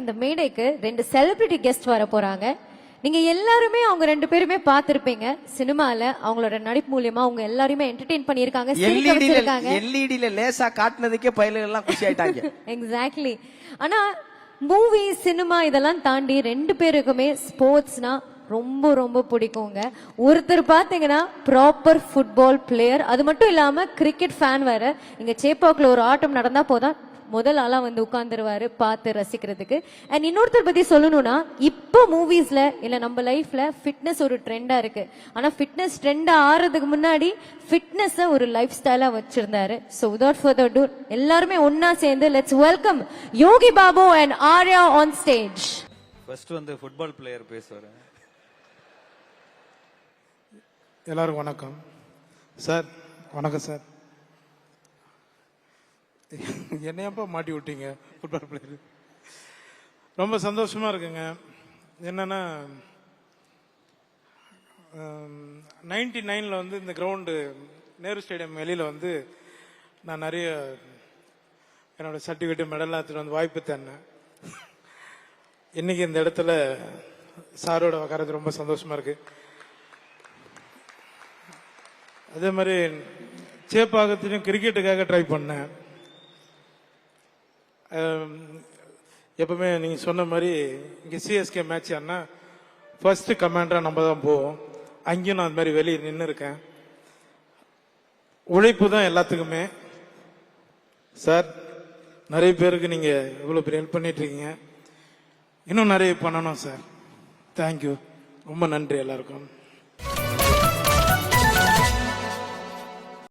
இந்த மேடைக்கு 2 celebrity guest வர போறாங்க. நீங்க எல்லாருமே அவங்க 2 பேருமே பார்த்திருப்பீங்க. சினிமால அவங்களோட நடிப்பு மூலமா அவங்க எல்லாரையுமே என்டர்டெயின் பண்ணிருக்காங்க, சிரிக்க வச்சிருக்காங்க. எல்இடில லேசா காட்டுனதுக்கே பையல எல்லாம் குஷி ஆயிட்டாங்க. எக்ஸாக்ட்லி. ஆனா மூவி சினிமா இதெல்லாம் தாண்டி 2 பேருக்குமே ஸ்போர்ட்ஸ்னா ரொம்ப ரொம்ப பிடிக்குங்க. ஒருத்தர் பாத்தீங்கன்னா ப்ராப்பர் ஃபுட்பால் பிளேயர், அது மட்டும் இல்லாம கிரிக்கெட் ஃபேன் வேற. இங்க சேப்பாக்குல ஒரு ஆட்டம் நடந்தா போதான் முதல் ஆளா வந்து உட்கார்ந்துருவாரு பார்த்து ரசிக்கிறதுக்கு. அண்ட் இன்னொருத்தர் பத்தி சொல்லணும்னா, இப்போ மூவிஸ்ல இல்ல நம்ம லைஃப்ல ஃபிட்னஸ் ஒரு ட்ரெண்டா இருக்கு. ஆனா ஃபிட்னஸ் ட்ரெண்டா ஆறதுக்கு முன்னாடி ஃபிட்னஸ் ஒரு லைஃப் ஸ்டைலா வச்சிருந்தாரு. ஸோ வித்வுட் ஃபர்தர் டு எல்லாருமே ஒன்னா சேர்ந்து let's welcome Yogi Babu and Arya on stage. First வந்து ஃபுட்பால் பிளேயர் பேசுவாரு. எல்லாருக்கும் வணக்கம் சார். வணக்கம் சார். என்னையப்பா மாட்டி விட்டீங்க ஃபுட்பால் பிளேயர். ரொம்ப சந்தோஷமா இருக்குங்க. என்னன்னா 99 வந்து இந்த கிரவுண்டு நேரு ஸ்டேடியம் வெளியில வந்து நான் நிறைய என்னோட சர்டிஃபிகேட் மெடல்லாம் எடுத்துட்டு வந்து வாய்ப்பு தந்தேன். இன்னைக்கு இந்த இடத்துல சாரோட உட்காரது ரொம்ப சந்தோஷமா இருக்கு. அதே மாதிரி சேப்பாக்கத்திலையும் கிரிக்கெட்டுக்காக ட்ரை பண்ணேன். எப்பவுமே நீங்க சொன்ன மாதிரி இங்க சிஎஸ்கே மேட்ச் ஆனா ஃபர்ஸ்ட் கமாண்டரா நம்ம தான் போவோம். அங்கேயும் நான் அது மாதிரி வெளியே நின்று இருக்கேன். உழைப்பு தான் எல்லாத்துக்குமே. சார் நிறைய பேருக்கு நீங்க இவ்வளவு பெரிய ஹெல்ப் பண்ணிட்டு இருக்கீங்க. இன்னும் நிறைய பண்ணணும் சார். தேங்க்யூ. ரொம்ப நன்றி எல்லாருக்கும்.